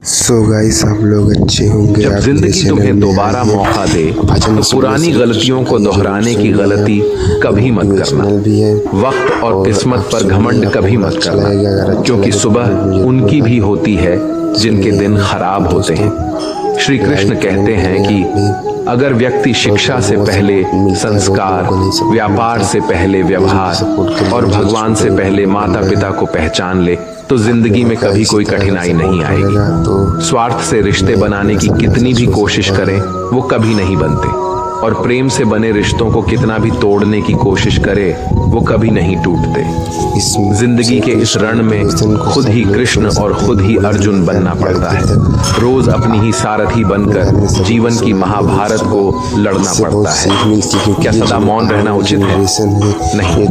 So guys आप लोग अच्छे होंगे। जब जिंदगी तुम्हें दोबारा मौका दे तो पुरानी गलतियों को दोहराने की गलती कभी मत करना। वक्त और किस्मत पर घमंड कभी मत करना, क्योंकि सुबह उनकी भी होती है जिनके दिन खराब होते हैं। श्री कृष्ण कहते हैं कि अगर व्यक्ति शिक्षा से पहले संस्कार, व्यापार से पहले व्यवहार और भगवान से पहले माता पिता को पहचान ले तो जिंदगी में कभी कोई कठिनाई नहीं आएगी। स्वार्थ से रिश्ते बनाने की कितनी भी कोशिश करें वो कभी नहीं बनते, और प्रेम से बने रिश्तों को कितना भी तोड़ने की कोशिश करे वो कभी नहीं टूटते। जिंदगी के इस रण में खुद ही कृष्ण और खुद ही अर्जुन बनना पड़ता है। रोज अपनी ही सारथी बनकर जीवन की महाभारत को लड़ना पड़ता है। क्या सदा मौन रहना उचित है? नहीं।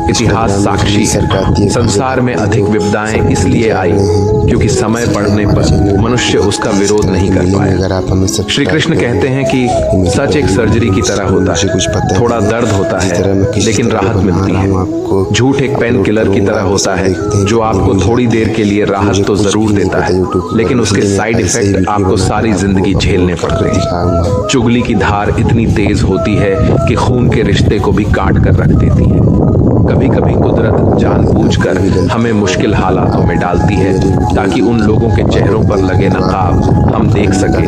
इतिहास साक्षी है। संसार में अधिक विपदाएं इसलिए आई क्योंकि समय पड़ने पर मनुष्य उसका विरोध नहीं कर पाया। श्री कृष्ण कहते हैं कि सच एक सर्जरी की तरह होता है। थोड़ा दर्द होता है लेकिन राहत मिलती है। झूठ एक पेन किलर की तरह होता है जो आपको थोड़ी देर के लिए राहत तो जरूर देता है, लेकिन उसके साइड इफेक्ट आपको सारी जिंदगी झेलने पड़ते हैं। चुगली की धार इतनी तेज होती है कि खून के रिश्ते को भी काट कर रख देती है। कभी कभी कुदरत जानबूझकर हमें मुश्किल हालातों में डालती है ताकि उन लोगों के चेहरों पर लगे नकाब हम देख सके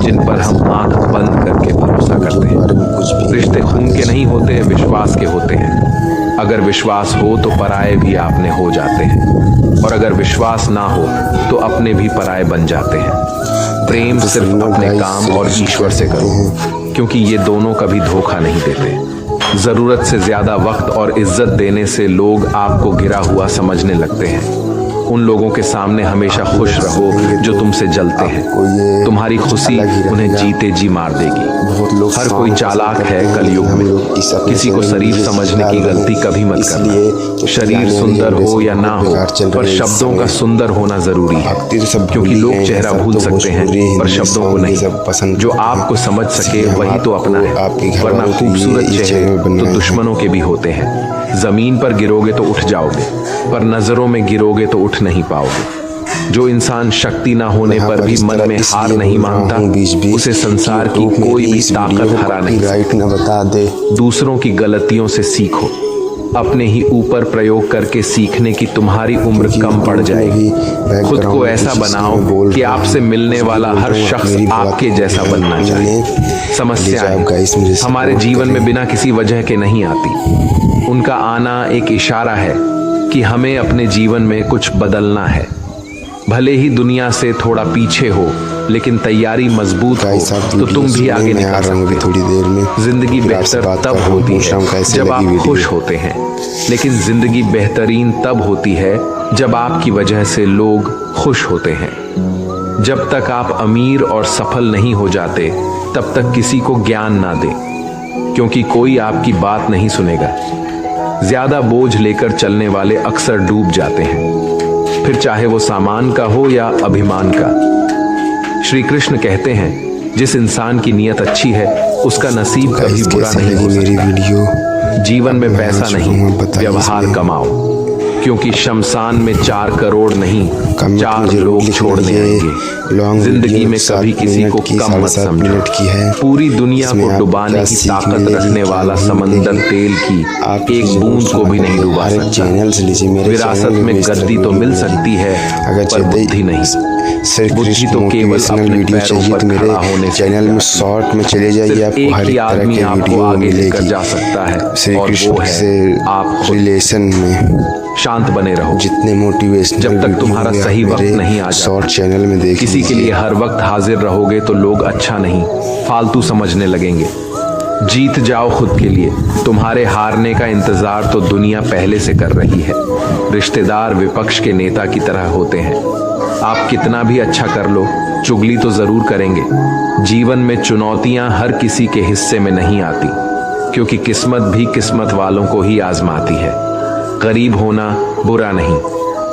जिन पर हम आंख बंद करके भरोसा करते हैं। रिश्ते खून के नहीं होते, विश्वास के होते हैं। अगर विश्वास हो तो पराये भी आपने हो जाते हैं, और अगर विश्वास ना हो तो अपने भी पराये बन जाते हैं। प्रेम सिर्फ अपने काम और ईश्वर से करो, क्योंकि ये दोनों कभी धोखा नहीं देते। जरूरत से ज्यादा वक्त और इज्जत देने से लोग आपको गिरा हुआ समझने लगते हैं। उन लोगों के सामने हमेशा खुश रहो जो तुमसे जलते हैं। तुम्हारी खुशी उन्हें जीते जी मार देगी। हर कोई चालाक है कलयुग में। किसी को शरीफ समझने की गलती कभी मत करना। शरीर सुंदर हो या ना हो, पर शब्दों का सुंदर होना जरूरी है, क्योंकि लोग चेहरा भूल सकते हैं पर शब्दों को नहीं। जो आपको समझ सके वही तो अपना है, वरना खूबसूरत चेहरे तो दुश्मनों के भी होते हैं। जमीन पर गिरोगे तो उठ जाओगे, पर नजरों में गिरोगे तो उठ नहीं पाओगे। जो इंसान शक्ति ना होने पर भी मन में हार नहीं मानता, उसे संसार की कोई भी ताकत हरा नहीं सकती। दूसरों की गलतियों से सीखो, अपने ही ऊपर प्रयोग करके सीखने की तुम्हारी उम्र कम पड़ जाएगी। खुद को ऐसा बनाओ कि आपसे मिलने वाला हर शख्स आपके जैसा बनना चाहे। समस्याएं हमारे जीवन में बिना किसी वजह के नहीं आती। उनका आना एक इशारा है कि हमें अपने जीवन में कुछ बदलना है। भले ही दुनिया से थोड़ा पीछे हो, लेकिन तैयारी मजबूत हो तो तुम भी आगे निकल सकते हो। थोड़ी देर में जिंदगी बेहतर तब होती है जब आप खुश होते हैं, लेकिन जिंदगी बेहतरीन तब होती है जब आपकी वजह से लोग खुश होते हैं। जब तक आप अमीर और सफल नहीं हो जाते तब तक किसी को ज्ञान ना दें, क्योंकि कोई आपकी बात नहीं सुनेगा। ज्यादा बोझ लेकर चलने वाले अक्सर डूब जाते हैं, फिर चाहे वो सामान का हो या अभिमान का। श्री कृष्ण कहते हैं जिस इंसान की नीयत अच्छी है उसका नसीब कभी बुरा नहीं हो सकता। जीवन में पैसा नहीं, व्यवहार कमाओ, क्योंकि शमशान में 4 करोड़ नहीं 4 लोग छोड़ने आएंगे। जिंदगी में कभी किसी को कम मत समझो। पूरी दुनिया को डुबाने की ताकत रखने वाला समंदर तेल की एक बूंद को भी नहीं डुबा सकता। विरासत में गद्दी तो मिल सकती है पर बुद्धि नहीं। बुद्धि तो केवल अपने पैरों पर खड़ा होने से चैनल में शॉर्ट में चले जाइए। आपको हर एक आदमी आपको आगे लेकर जा सकता है, और वो है आप रिलेशन में। शांत बने रहो, जितने मोटिवेशन जब तक तुम्हारा सही वक्त नहीं आ शॉर्ट चैनल में देखिए। किसी के लिए हर वक्त हाजिर रहोगे तो लोग अच्छा नहीं फालतू समझने लगेंगे। जीत जाओ खुद के लिए। तुम्हारे हारने का इंतजार तो दुनिया पहले से कर रही है। रिश्तेदार विपक्ष के नेता की तरह होते हैं। आप कितना भी अच्छा कर लो, चुगली तो जरूर करेंगे। जीवन में चुनौतियां हर किसी के हिस्से में नहीं आती, क्योंकि किस्मत भी किस्मत वालों को ही आजमाती है। गरीब होना बुरा नहीं,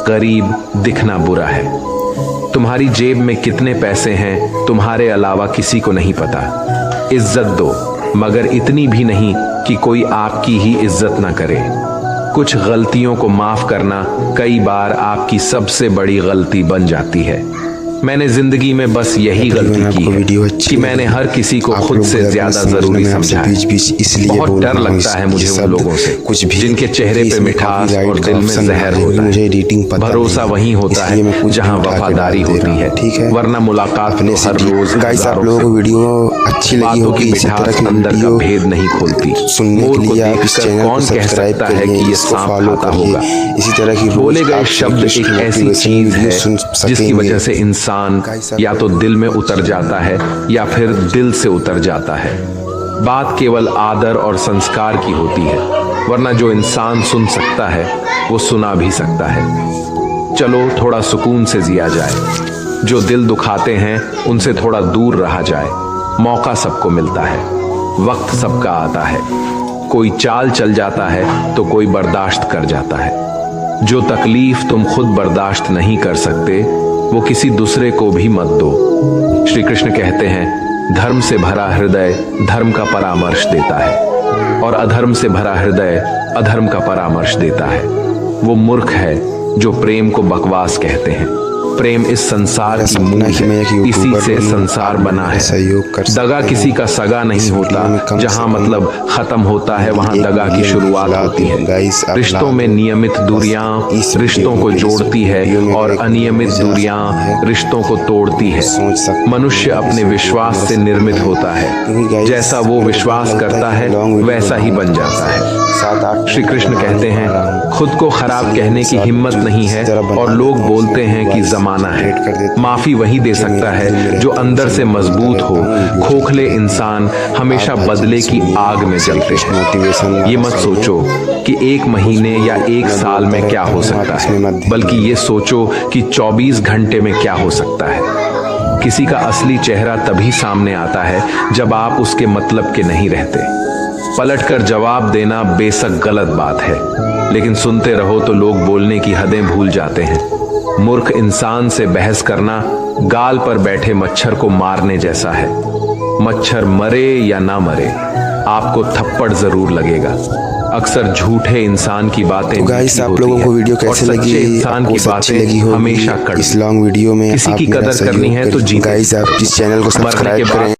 गरीब दिखना बुरा है। तुम्हारी जेब में कितने पैसे हैं तुम्हारे अलावा किसी को नहीं पता। इज्जत दो, मगर इतनी भी नहीं कि कोई आपकी ही इज्जत ना करे। कुछ गलतियों को माफ करना कई बार आपकी सबसे बड़ी गलती बन जाती है। मैंने जिंदगी में बस यही गलती की है कि मैंने हर किसी को खुद से ज्यादा जरूरी समझा है। बहुत डर लगता है मुझे उन लोगों से जिनके चेहरे पे मिठास और दिल में जहर होता है। भरोसा वहीं होता है जहां वफादारी होती है, वरना मुलाकात तो हर रोज। गाइस आप लोगों को वीडियो अच्छी लगी होगी, इसी तरह की अंदर का वीडियो भेद नहीं खोलती। सुनने के लिए आप इस चैनल को सब्सक्राइब है कि ये सांप फॉलो खाता होगा। इसी तरह की बोले गए शब्द एक ऐसी चीज है जिसकी वजह से इंसान या तो दिल में उतर जाता है या फिर दिल से उतर जाता है। बात केवल आदर और संस्कार की होती है, वरना जो इंसान सुन सकता है वो सुना भी सकता है। चलो थोड़ा सुकून से जिया जाए, जो दिल दुखाते हैं उनसे थोड़ा दूर रहा जाए। मौका सबको मिलता है, वक्त सबका आता है। कोई चाल चल जाता है तो कोई बर्दाश्त कर जाता है। जो तकलीफ तुम खुद बर्दाश्त नहीं कर सकते वो किसी दूसरे को भी मत दो। श्री कृष्ण कहते हैं, धर्म से भरा हृदय धर्म का परामर्श देता है और अधर्म से भरा हृदय अधर्म का परामर्श देता है। वो मूर्ख है जो प्रेम को बकवास कहते हैं। प्रेम इस संसार की मूल है, इसी से संसार बना है। दगा किसी का सगा नहीं होता। जहां मतलब खत्म होता है वहां दगा की शुरुआत होती है। रिश्तों में नियमित दूरियां रिश्तों को जोड़ती है और अनियमित दूरियां रिश्तों को तोड़ती है। मनुष्य अपने विश्वास से निर्मित होता है, जैसा वो विश्वास करता है वैसा ही बन जाता है। श्री कृष्ण कहते हैं, खुद को खराब कहने की हिम्मत नहीं है और लोग बोलते हैं कि जमाना है। माफी वही दे सकता है जो अंदर से मजबूत हो। खोखले इंसान हमेशा बदले की आग में जलते हैं। ये मत सोचो कि एक महीने या एक साल में क्या हो सकता है, बल्कि ये सोचो कि 24 घंटे में क्या हो सकता है। किसी का असली चेहरा तभी सामने आता है जब आप उसके मतलब के नहीं रहते। पलटकर जवाब देना बेशक गलत बात है, लेकिन सुनते रहो तो लोग बोलने की हदें भूल जाते हैं। मूर्ख इंसान से बहस करना गाल पर बैठे मच्छर को मारने जैसा है। मच्छर मरे या ना मरे, आपको थप्पड़ जरूर लगेगा। अक्सर झूठे इंसान की बातें तो गाइस आप लोगों को वीडियो कैसे लगी, इंसान की बातें हमेशा इस लॉन्ग वीडियो में किसी की कदर करनी है तो जी। गाइस आप इस चैनल को सब्सक्राइब करें।